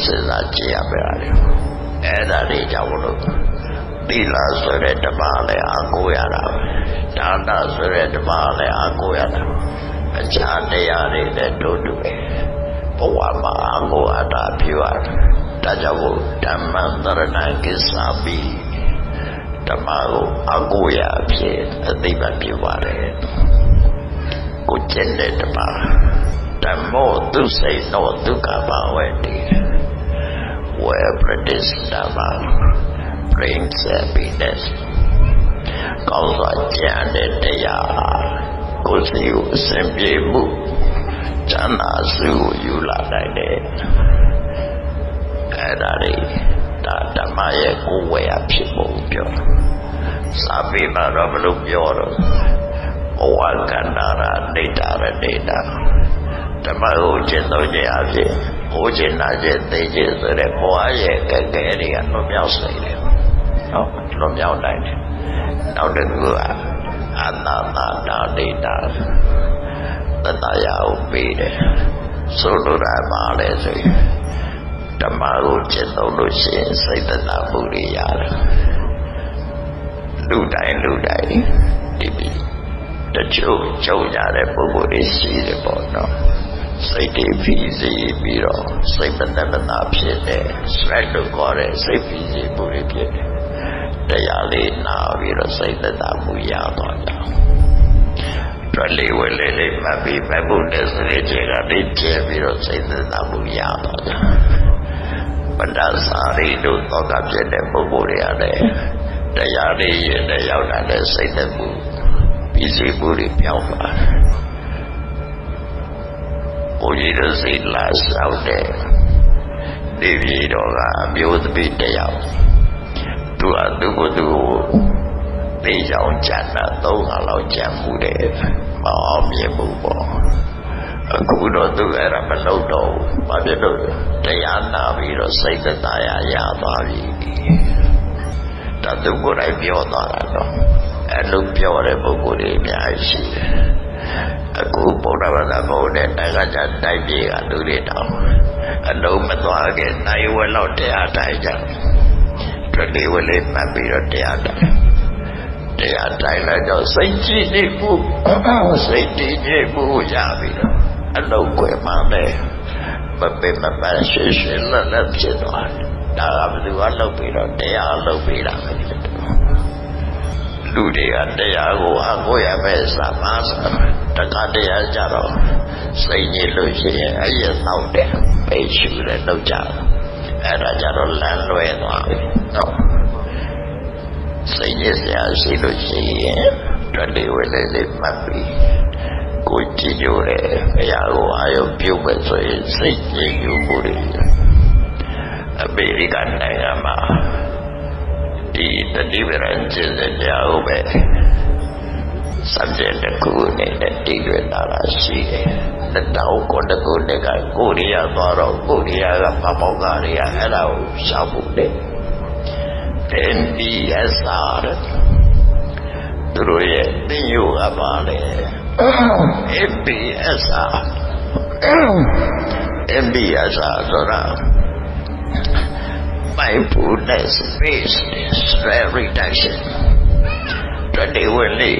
စဉ်းစားကြည့်ရပါလေအဲ့ဒါတွေကြောင့်လို့သီလဆိုတဲ့ဓမ္မလည်းအကိုရတာဒါနဆိုတဲ့ဓမ္မလည်းအကိုရတာအခြားတရားတွေလည်းတို့တူပဲဘဝမှာအကိုအတာပြုရတယ်ဒါကြောင့်ဓမ္မံတရဏကိစ္ဆာပိဓမ္မကိုအကိုရဖြစ်အသိမှပြုပါတယ်ကိုကျင့်တဲ့ဓမ္မဓမ္မောသူစိတ်နောဒုက္ခဘာဝတိwhere practice dhamma brings happiness ကောင်းစွာကျင့်တဲ့တရားကိုယ်စီကိုအစဉ်ပြေမှုချမ်းသာစုကိုယူလာနိုင်တယ်အဲ့ဒါတွေဒါဓမ္မရဲ့ကိုယ်ဝယ်ရဖြစ်ဖို့ပြောစာပေမှာတော့ဘယ်လိုပြောတော့ဘဝကန္တာရဒိဋ္ဌာရဒိဋ္ဌာဓမ္မကိုကျင့်သုံးခြင်းအဖြစ်ဟိုခြင်းနာခြင်းသိခြင်းဆိုတဲ့ဘဝရဲ့ကဲကဲတွေကလွတ်မြောက်စေတယ်နော်လွတ်မြောက်နိုင်တယ်နောက်တစ်ခုကအနာနာဒိဋ္ဌာတတရာကိုပေးတယ်ဆိုလိုတာပါလေဆိုရင်ဓမ္မကိုကျင့်သုံးလို့ရှိရင်စိတ်တနာမှုတွေရတယ်လူတိုင်းဒီတချို့ကြုံရတဲ့ပုဂ္ဂိုလ်တွေရှိတယ်ပေါ့နော်စိတ်တွေဖြစ်စီပြီးတော့စိတ်မတ္တနာဖြစ်တယ် stress လို့ခေါ်တဲ့စိတ်ဖြစ်စီမှုတွေဖြစ်တယ်တရားလေးနာပြီးတော့စိတ်တ္တမှုရသွားကြတော်လေးဝဲလေးမှတ်ပြီးမဟုတ်တဲ့စရိတ်တွေကလေးကျဲပြီးတော့စိတ်တ္တမှုရသွားကြပဒ္ဒစာရီတို့တော့ကဖြစ်တဲ့ပုဂ္ဂိုလ်တွေကလည်းတရားလေးရတဲ့ရောက်လာတဲ့စိတ်တ္တမှုပြီးစီမှုတွေပြောင်းသွားဘုရားတို့စိတ်လာဆောင်တဲ့ဒီပြည်တော်ကအမျိုးသမီးတယောက်သူ့ကိုသိကြောင်ကြံတာ3လောက်ကြံမှုတယ်မအောင်မြင်ဘူးပေါ့အခုတော့သူအဲ့ဒါမလုပ်တော့ဘူးဘာဖြစ်လို့တရားနာပြီးတော့စိတ်သက်သာရသွားပြီဒါသူကိုယ်တိုင်ပြောသွားတာတော့အဲ့လိုပြောတဲ့ပုဂ္ဂိုလ်တွေအများကြီးရှိတယ်အခုဗုဒ္ဓဘာသာဘုရားနဲ့တက္ကသတိုက်ပြေကလူတွေတောင်အလုံးမသွားခင်နိုင်ဝဲလောက်တရားတိုင်းကြတယ်ဒီဝဲလေးမှတ်ပြီးတော့တရားတိုင်းလိုက်တော့စိတ်ကြည်နေမှုစိတ်တည်ငြိမ်မှုရပြီးတော့အလုံးကွယ်မှလည်းမပင်မပန်းရှင်းရှင်းလက်ဖြစ်သွားတယ်ဒါကဘယ်သူကလုပ်ပြီးတော့တရားလုပ်ပြီးတာပဲလူတွေကတရားကိုအကိုရမဲ့စာမစာတက္ကတရားကြတော့စိတ်ကြီးလို့ရှိရင်အရင်တော့တယ်ပိတ်ရှူတယ်လောက်ကြတယ်အဲ့ဒါကြတော့လမ်းလွဲသွားပြီနော်စိတ်ကြီးစရာရှိလို့ရှိရင်တော်လေးဝဲလေးမှတ်ပြီးကိုကြည့်ကြတယ်ဘုရားကိုအာရုံပြုမဲ့ဆိုရင်စိတ်ကြည်ယူမှုတွေအမေရိကန်နိုင်ငံမှာဒီတတိပရန်ကျင့်တဲ့တရားကိုပဲ subject တစ်ခုနဲ့တည်ရတာရှိတယ်။တောင်ကိုတကူနဲ့ကကိုရီးယားသွားတော့ကိုရီးယားကပမောက္ခတွေကအဲ့ဒါကိုရှောက်ဖို့လေ။ NBSR သူတို့ရဲ့သင်ယူအပါလေ NBSR ဆိုတာ mindfulness based stress reduction တော်ဝင်လေ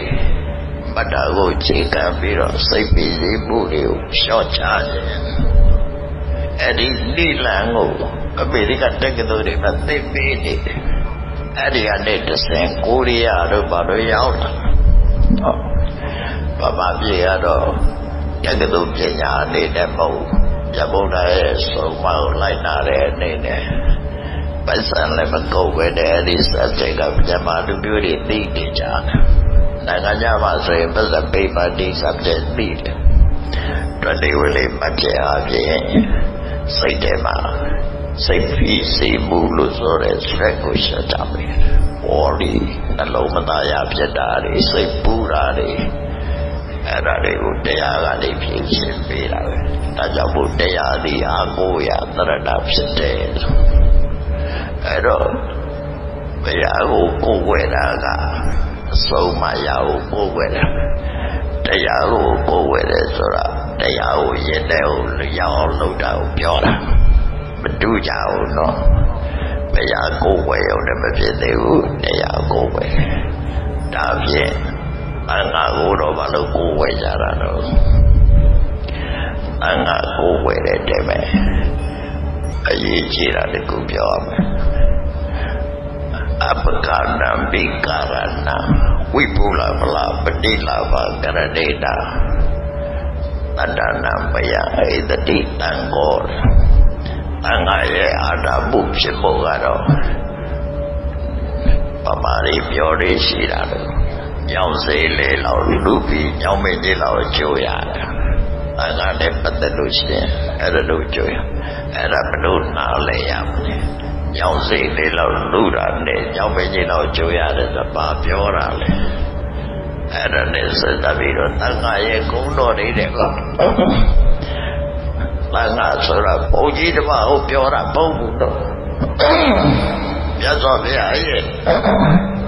မတ္တကိုချိန်ကပြီးတော့စိတ်ပြီးစီမှုတွေကိုရှော့ချတယ်အဲ့ဒီနိလန်ကိုအမေရိကန်တက္ကသိုလ်တွေမှာသိပေးနေတယ်အဲ့ဒီကနေတစ်ဆင့်ကိုရီးယားတို့ဘာလို့ရောက်လာဗမာပြည်ကတော့တက္ကသိုလ်ပညာအနေနဲ့မဟုတ်ရဗုဒ္ဓရဲ့ဆုံးမကိုလိုက်နာတဲ့အနေနဲ့ပတ်စံလည်းမကုန်ပဲတဲ့အဲ့ဒီစက်တွေကမြန်မာလူမျိုးတွေသိနေကြတယ်နိုင်ငံခြားမှာဆိုရင်ပတ်စံပေးပါဒီ subject သိတယ်တော်လေးဝလေးမပြည့်အပြင်စိတ်ထဲမှာစိတ်ဖိစီးမှုလို့ဆိုတဲ့ stress ကိုရှင်းတာပဲဘော်ဒီနှလုံးမသားရဖြစ်တာတွေစိတ်ပူတာတွေအဲ့ဒါတွေကိုတရားကနေဖြည့်ရှင်းပေးတာပဲဒါကြောင့်ဘုရားသည်အာကိုရသရဏဖြစ်တယ်အဲ့တော့ဘုရားကိုကိုယ်ဝဲတာကအဆုံးမရဘူးကိုယ်ဝဲတာတရားကိုကိုယ်ဝဲတယ်ဆိုတာတရားကိုရင်ထဲကိုရောက်အောင်လုပ်တာကိုပြောတာ တူကြဘူးနော်တရားကိုယ်ဝယ်ရုံနဲ့မဖြစ်သေးဘူးတရားကိုယ်ဝယ်ဒါဖြင့်အငါကိုတော့ဘာလို့ကိုယ်ဝယ်ကြတာတော့အငါကိုယ်ဝယ်တဲ့တဲ့မဲ့အရေးကြီးတာတခုပြောရမယ်အပကနံဘိကာရဏဝိပုလပလပတိလာဘကရဒေတာတတ္တနာမယဧတတိတံကောအငါရဲ့အာဓာမှုဖြစ်ဖို့ကတော့ပမာရီပြောရရှိတာလို့ညောင်းစေးလေလောက်လူပြီးညောင်းမင်းကြီးလောက်ကြိုးရတယ်အငါနဲ့ပတ်သက်လို့ရှိရင်အဲ့ဒါလို့ကြိုးရအဲ့ဒါဘလို့နားလဲရမလဲညောင်းစေးလေလောက်လူတာနဲ့ညောင်းမင်းကြီးလောက်ကြိုးရတယ်ဆိုဘာပြောတာလဲအဲ့ဒါနဲ့စသပြီးတော့တန်ခါရဲ့ဂုဏ်တော်နေတဲ့ကတန်ခါဆိုတာဘုန်းကြီးတပါးကိုပြောတာဘုံဘူးတော့မြတ်စွာဘုရားရဲ့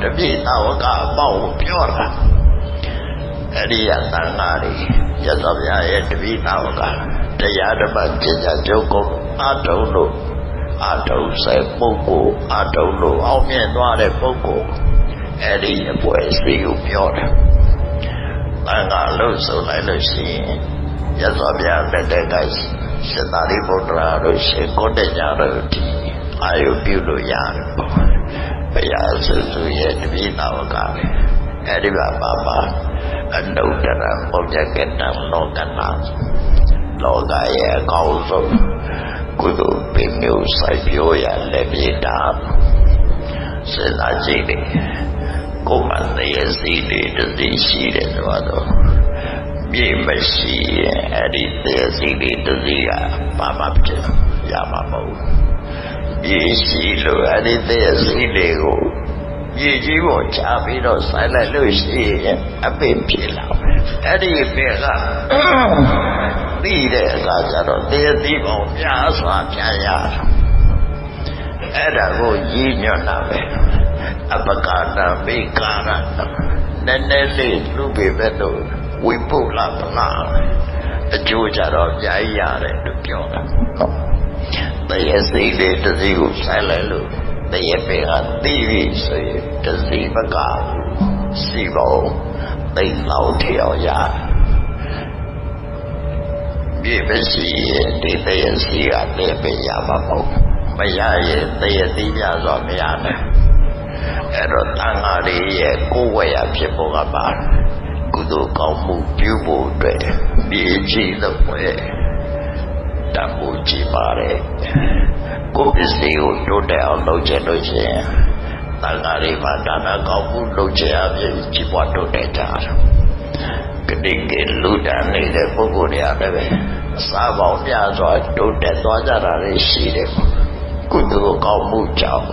တပိသာဝကအပေါင်းကိုပြောတာအဲ့ဒီကတန်ခါတွေမြတ်စွာဘုရားရဲ့တပိသာဝကတရားဓမ္မကျင့်ကြကြုံကုန်အထုံးလို့အထုံးစေပုဂ္ဂိုလ်အထုံးလို့အောင်မြင်သွားတဲ့ပုဂ္ဂိုလ်အဲ့ဒီအပွဲစီကိုပြောတယ်တန်ခါလို့ဆိုလိုက်လို့ရှိရင်မြတ်စွာဘုရားလက်ထက်ကရှင်သာရိပုတ္တရာတို့ရှင်ကိုတ္တညာတို့ဒီအာယုပြုလို့ရတယ်ပေါ့ဘုရားဆူဆူရဲ့တပိသာဝကအဲ့ဒီပါအနုတ္တရပုညကတံလောကနာလောကရဲ့အကောင်းဆုံးကုသိုလ်ပင်မျိုးစိုက်ပျိုးရလက်ပြတာစဉ်းစားကြည့်တယ်ကိုယ်မှတရားစီတွေတသိရှိတယ်ဆိုတော့မြေမရှိရင်အဲ့ဒီတရားစီတွေတသိကဘာမှဖြစ်ရမှာမဟုတ်မြေရှိလို့အဲ့ဒီတရားစီတွေကိုမြေကြီးပေါ်ချပြီးတော့ဆိုင်လိုက်လို့ရှိရင်အပင်ဖြစ်လာတယ်အဲ့ဒီပင်ကသိတဲ့အခါကျတော့တရားစီပေါင်းများစွာပြန်ရတယ်အဲ့ဒါကိုရည်ညွှန်းတာပဲအပကနာမိကာရနည်းနည်းလေးလူပေမဲ့လို့ဝိပုလပလာအကျိုးကြတော့ကြာရတယ်လို့ပြောတာတရားစီလေးတစ်စီးကိုဆိုင်လိုက်လို့တရားပင်ကသိပြီဆိုရင်တစ်စီးမကစီပေါင်းသိလောက်ထျော်ရမြေမရှိရင်ဒီတရားစီကလည်းပဲရမှာမဟုတ်မရရင်တရားစီများစွာမရနိုင်အဲ့တော့တန်ခါးရဲ့ကိုယ်ဝယ်ရဖြစ်ဖို့ကပါကုသိုလ်ကောင်းမှုပြုဖို့အတွက်မြေကြီးလို့ပဲတန်ဖိုးကြည့်ပါတယ်ကိုယ်ပစ္စည်းကိုတိုးတက်အောင်လုပ်ချင်လို့ရှိရင်တန်ခါးမှာဒါနကောင်းမှုလုပ်ချင်အပြင်ကြီးပွားတိုးတက်ကြတာကတိကလူတန်းနေတဲ့ပုဂ္ဂိုလ်တွေကလည်းအစားပေါင်းများစွာတိုးတက်သွားကြတာလည်းရှိတယ်ကုသိုလ်ကောင်းမှုကြောင့်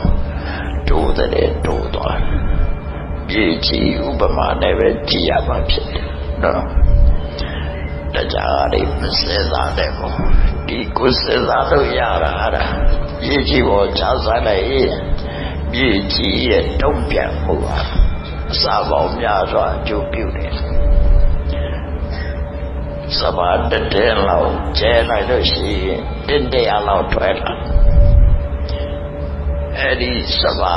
တိုးတဲ့တိုးသွားပြည်ကြီးဥပမာနဲ့ပဲကြည်ရမှာဖြစ်တယ်နော်တရားတွေမစဲစားတဲ့ပုံဒီကိုစဲစားလို့ရတာပြည်ကြီးပေါ်ချစားလိုက်ပြည်ကြီးရဲ့တုံ့ပြန်မှုဟာအစာပေါင်းများစွာအကျိုးပြုတယ်စဘာတတဲ့လောက်ကျဲလိုက်လို့ရှိရင်100လောက်ထွက်လာအဲ့ဒီစဘာ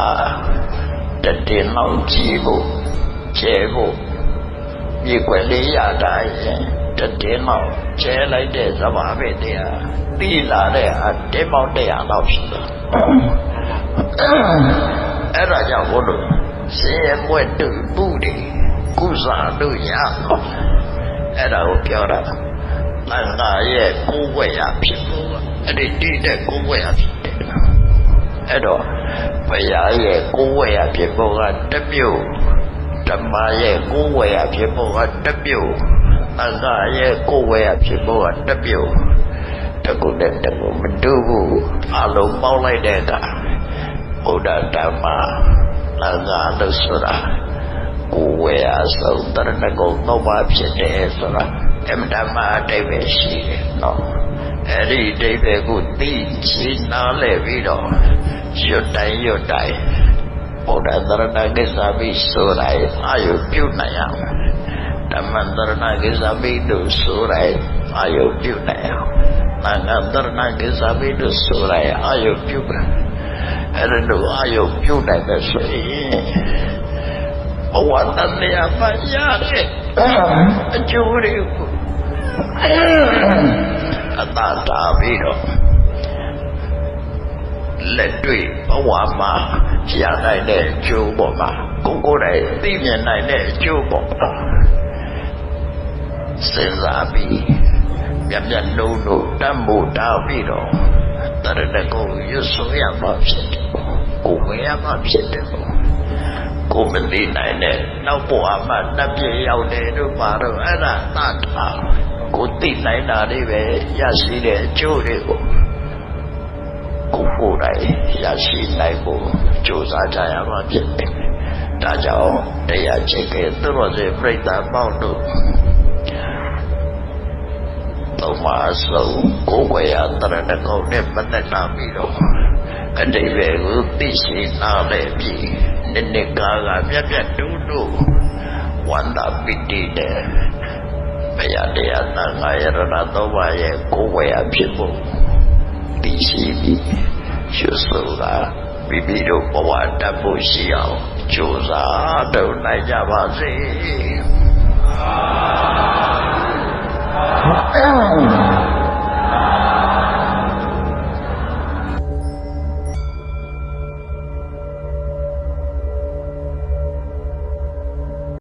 တတဲ့လောက်ကြီးဖို့ကျဲဖို့မြေွယ်လေးရတာရင်တတဲ့လောက်ကျဲလိုက်တဲ့စဘာပဲတရားတိလာတဲ့အတဲပေါင်း100လောက်ရှိတယ်အဲ့ဒါကြောင့်ဘုလို့ဆင်းရဲမွဲ့တူမှုတွေကုစားလို့ရတော့အဲ့ဒါကိုပြောတာတန်ခါရဲ့ကိုယ်ဝယ်ရဖြစ်ဖို့အဲ့ဒီတိတဲ့ကိုယ်ဝယ်ရဖြစ်တယ်အဲ့တော့ဘုရားရဲ့ကိုယ်ဝယ်ရဖြစ်ဖို့ကတစ်မျိုးဓမ္မရဲ့ကိုယ်ဝယ်ရဖြစ်ဖို့ကတစ်မျိုးတန်ခါရဲ့ကိုယ်ဝယ်ရဖြစ်ဖို့ကတစ်မျိုးတကုတဲ့တကုမတူဘူးအလုံးပေါင်းလိုက်တဲ့အခါဘုရားဓမ္မတန်ခါလို့ဆိုတာကိုယ်ဝယ်ရဆုံးတရဏဂုံတော့ပါဖြစ်တယ်ဆိုတာအမှန်တမ်းအတိတ်ပဲရှိတယ်နော်အဲ့ဒီအတိတ်ပဲကိုသိချင်နားလဲပြီးတော့ရွတ်တိုင်းဘုရားသရဏကိစ္စမိဆိုလိုက်အာယုပြုနိုင်အောင်ဓမ္မသရဏကိစ္စမိတို့ဆိုလိုက်အာယုပြုနိုင်အောင် တာငါတရဏကိစ္စပြီးလို့ဆိုလိုက်အာယုပြုတာအဲ့လိုအာယုပြုနိုင်တဲ့ဆိုရင်ဘဝတန်တရားပါရတဲ့အကျိုးတွေကိုအတားတာပြီးတော့လက်တွေ့ဘဝမှာရနိုင်တဲ့အကျိုးပေါ်မှာကိုယ်တိုင်သိမြင်နိုင်တဲ့အကျိုးပေါ်မှာစဉ်းစားပြီးမြတ်မြတ်လုံးတို့တတ်မှုတာပြီးတော့တရဏဂုံရွတ်ဆိုရမှာဖြစ်တယ်ကိုယ်ဝင်ရမှာဖြစ်တယ်ကိုမသိနိုင်တဲ့နောက်ဘဝမှာတပ်ပြရောက်တယ်တို့ပါတော့အဲ့ဒါသတ်တာကိုသိနိုင်တာလေးပဲရရှိတဲ့အကျိုးတွေကိုကိုယ်တိုင်ရရှိနိုင်ဖို့ကြိုးစားကြရမှာဖြစ်တယ်ဒါကြောင့်တရားချက်ကသူတော်စင်ပြိဿပေါင်းတို့သုံးပါးဆုံးကိုယ်ဝေယတရဏဂုံနဲ့မနက်နာပြီးတော့အတိပ္ပယ်ကိုသိရှိနားလည်ပြီးနှစ်ကာကမြတ်မြတ်တူတူဝန္တာပိတိတဲ့ဘုရားတရားသံဃာယရဏသုံးပါးရဲ့ကိုယ်ဝေယဖြစ်ဖို့သိရှိပြီးရွှေဆိုတာမိမိတို့ဘဝတတ်ဖို့ရှိအောင်ကြိုးစားတော့နိုင်ကြပါစေ